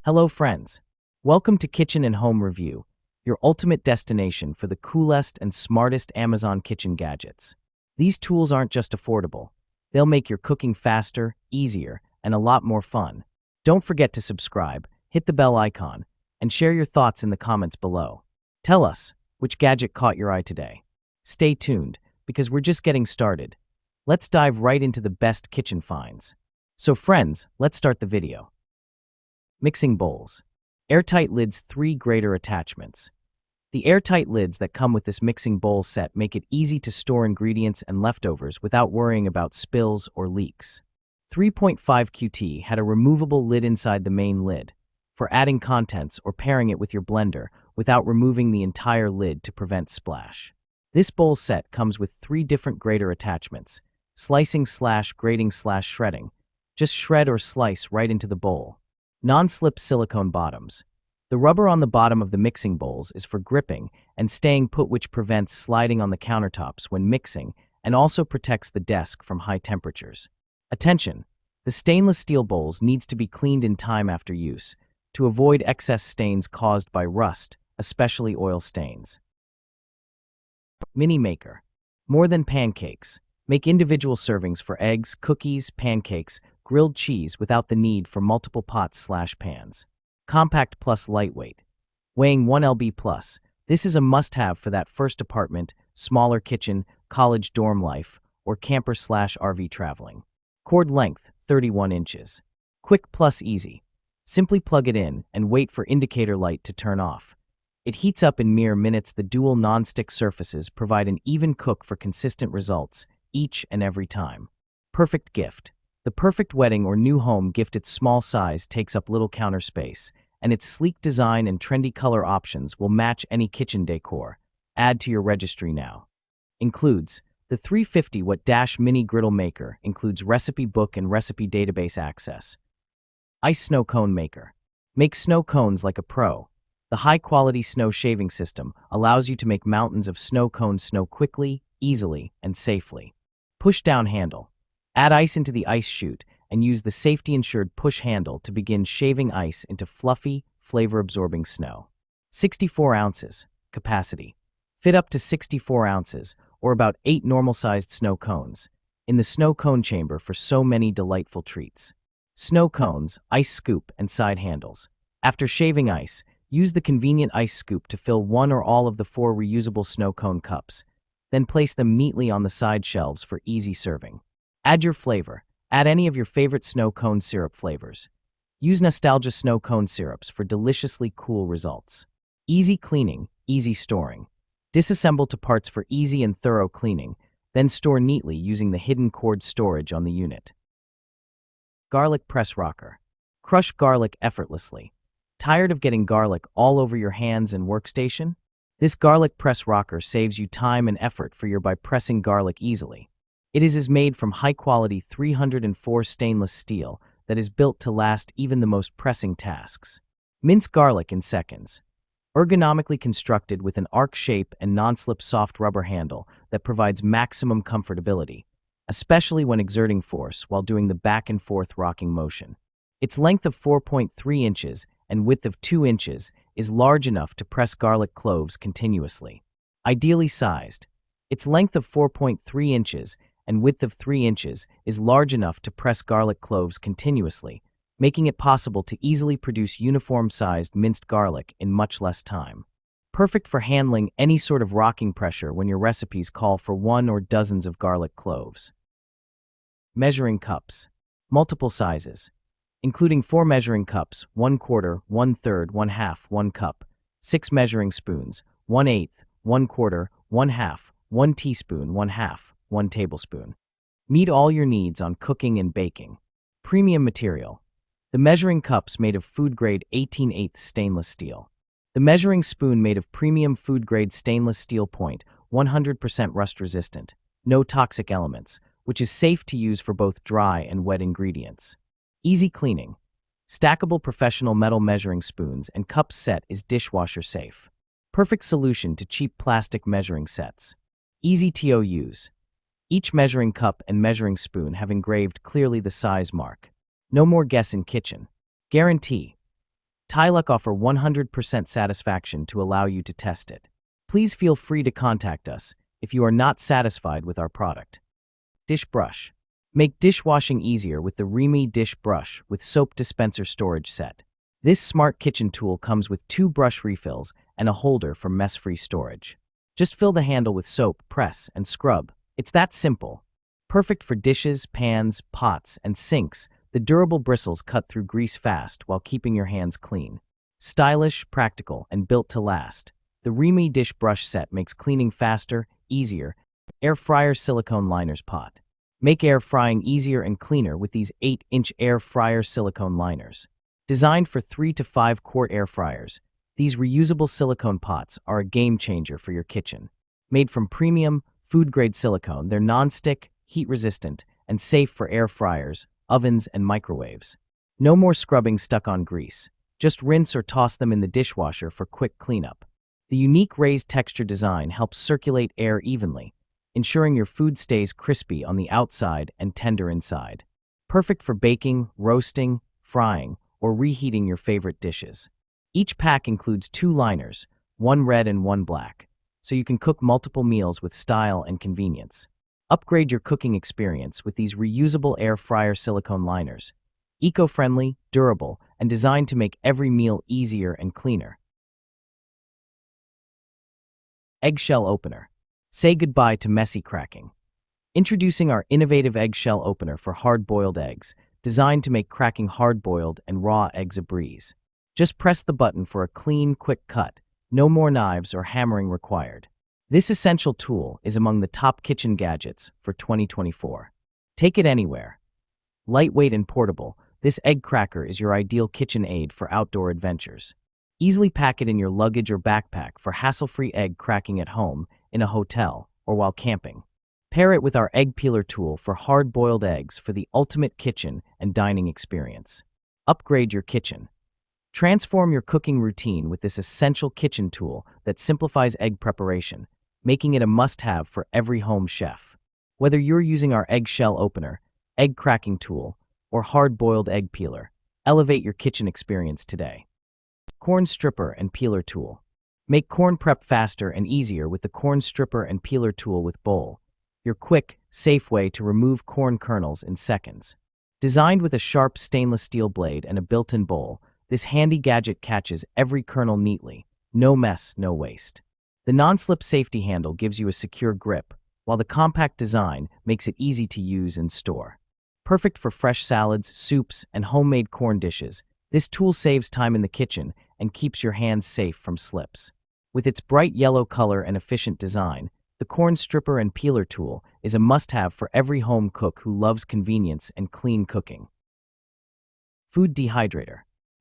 Hello friends. Welcome to Kitchen and Home Review, your ultimate destination for the coolest and smartest Amazon kitchen gadgets. These tools aren't just affordable. They'll make your cooking faster, easier, and a lot more fun. Don't forget to subscribe, hit the bell icon, and share your thoughts in the comments below. Tell us, which gadget caught your eye today? Stay tuned, because we're just getting started. Let's dive right into the best kitchen finds. So friends, let's start the video. Mixing bowls. Airtight lids 3 greater attachments. The airtight lids that come with this mixing bowl set make it easy to store ingredients and leftovers without worrying about spills or leaks. 3.5 QT had a removable lid inside the main lid, for adding contents or pairing it with your blender without removing the entire lid to prevent splash. This bowl set comes with 3 different grater attachments: slicing/grating/shredding. Just shred or slice right into the bowl. Non-slip silicone bottoms. The rubber on the bottom of the mixing bowls is for gripping and staying put, which prevents sliding on the countertops when mixing and also protects the desk from high temperatures. Attention! The stainless steel bowls needs to be cleaned in time after use to avoid excess stains caused by rust, especially oil stains. Mini maker. More than pancakes. Make individual servings for eggs, cookies, pancakes, grilled cheese without the need for multiple pots/pans. Compact plus lightweight. Weighing 1 lb plus. This is a must-have for that first apartment, smaller kitchen, college dorm life, or camper/RV traveling. Cord length, 31 inches. Quick plus easy. Simply plug it in and wait for indicator light to turn off. It heats up in mere minutes. The dual non-stick surfaces provide an even cook for consistent results each and every time. Perfect gift. The perfect wedding or new home gift. Its small size takes up little counter space, and its sleek design and trendy color options will match any kitchen decor. Add to your registry now. Includes the 350-watt mini griddle maker. Includes recipe book and recipe database access. Ice snow cone maker. Make snow cones like a pro. The high-quality snow shaving system allows you to make mountains of snow cones snow quickly, easily, and safely. Push-down handle. Add ice into the ice chute and use the safety-ensured push handle to begin shaving ice into fluffy, flavor-absorbing snow. 64 ounces capacity. Fit up to 64 ounces, or about 8 normal-sized snow cones, in the snow cone chamber for so many delightful treats. Snow cones, ice scoop, and side handles. After shaving ice, use the convenient ice scoop to fill one or all of the 4 reusable snow cone cups. Then place them neatly on the side shelves for easy serving. Add your flavor. Add any of your favorite snow cone syrup flavors. Use Nostalgia snow cone syrups for deliciously cool results. Easy cleaning, easy storing. Disassemble to parts for easy and thorough cleaning, then store neatly using the hidden cord storage on the unit. Garlic press rocker. Crush garlic effortlessly. Tired of getting garlic all over your hands and workstation? This garlic press rocker saves you time and effort by pressing garlic easily. It is made from high-quality 304 stainless steel that is built to last even the most pressing tasks. Mince garlic in seconds. Ergonomically constructed with an arc shape and non-slip soft rubber handle that provides maximum comfortability, especially when exerting force while doing the back-and-forth rocking motion. Its length of 4.3 inches and width of 2 inches is large enough to press garlic cloves continuously. Ideally sized. Its length of 4.3 inches and width of 3 inches is large enough to press garlic cloves continuously, making it possible to easily produce uniform-sized minced garlic in much less time. Perfect for handling any sort of rocking pressure when your recipes call for one or dozens of garlic cloves. Measuring cups. Multiple sizes, including 4 measuring cups, 1/4, 1/3, 1/2, 1 cup, 6 measuring spoons, 1/8, 1/4, 1/2, 1 teaspoon, 1/2, 1 tablespoon. Meet all your needs on cooking and baking. Premium material. The measuring cups made of food-grade 18/8 stainless steel. The measuring spoon made of premium food-grade stainless steel point, 100% rust-resistant, no toxic elements, which is safe to use for both dry and wet ingredients. Easy cleaning. Stackable professional metal measuring spoons and cups set is dishwasher safe. Perfect solution to cheap plastic measuring sets. Easy to use. Each measuring cup and measuring spoon have engraved clearly the size mark. No more guess in kitchen. Guarantee. Tilak offer 100% satisfaction to allow you to test it. Please feel free to contact us if you are not satisfied with our product. Dish brush. Make dishwashing easier with the Remy dish brush with soap dispenser storage set. This smart kitchen tool comes with 2 brush refills and a holder for mess-free storage. Just fill the handle with soap, press, and scrub. It's that simple. Perfect for dishes, pans, pots, and sinks. The durable bristles cut through grease fast while keeping your hands clean. Stylish, practical, and built to last. The Remy dish brush set makes cleaning faster, easier. Air fryer silicone liners pot. Make air frying easier and cleaner with these 8-inch air fryer silicone liners. Designed for 3 to 5 quart air fryers, these reusable silicone pots are a game changer for your kitchen. Made from premium, food-grade silicone, they're non-stick, heat-resistant, and safe for air fryers, ovens, and microwaves. No more scrubbing stuck on grease. Just rinse or toss them in the dishwasher for quick cleanup. The unique raised texture design helps circulate air evenly, ensuring your food stays crispy on the outside and tender inside. Perfect for baking, roasting, frying, or reheating your favorite dishes. Each pack includes 2 liners, 1 red and 1 black, so you can cook multiple meals with style and convenience. Upgrade your cooking experience with these reusable air fryer silicone liners. Eco-friendly, durable, and designed to make every meal easier and cleaner. Eggshell opener. Say goodbye to messy cracking. Introducing our innovative eggshell opener for hard-boiled eggs, designed to make cracking hard-boiled and raw eggs a breeze. Just press the button for a clean, quick cut. No more knives or hammering required. This essential tool is among the top kitchen gadgets for 2024. Take it anywhere. Lightweight and portable, this egg cracker is your ideal kitchen aid for outdoor adventures. Easily pack it in your luggage or backpack for hassle-free egg cracking at home, in a hotel, or while camping. Pair it with our egg peeler tool for hard-boiled eggs for the ultimate kitchen and dining experience. Upgrade your kitchen. Transform your cooking routine with this essential kitchen tool that simplifies egg preparation, making it a must-have for every home chef. Whether you're using our eggshell opener, egg cracking tool, or hard-boiled egg peeler, elevate your kitchen experience today. Corn stripper and peeler tool. Make corn prep faster and easier with the corn stripper and peeler tool with bowl, your quick, safe way to remove corn kernels in seconds. Designed with a sharp stainless steel blade and a built-in bowl, this handy gadget catches every kernel neatly. No mess, no waste. The non-slip safety handle gives you a secure grip, while the compact design makes it easy to use and store. Perfect for fresh salads, soups, and homemade corn dishes, this tool saves time in the kitchen and keeps your hands safe from slips. With its bright yellow color and efficient design, the corn stripper and peeler tool is a must-have for every home cook who loves convenience and clean cooking. Food dehydrator.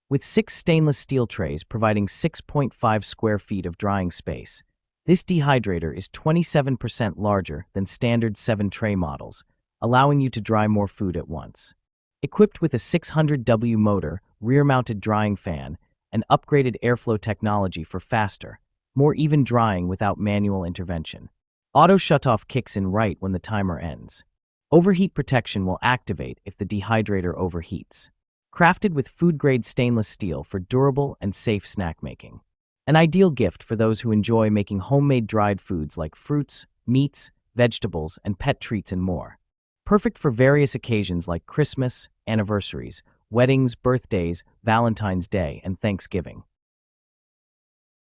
With 6 stainless steel trays providing 6.5 square feet of drying space, this dehydrator is 27% larger than standard 7-tray models, allowing you to dry more food at once. Equipped with a 600W motor, rear-mounted drying fan, and upgraded airflow technology for faster, more even drying without manual intervention. Auto shutoff kicks in right when the timer ends. Overheat protection will activate if the dehydrator overheats. Crafted with food-grade stainless steel for durable and safe snack making. An ideal gift for those who enjoy making homemade dried foods like fruits, meats, vegetables, and pet treats and more. Perfect for various occasions like Christmas, anniversaries, weddings, birthdays, Valentine's Day, and Thanksgiving.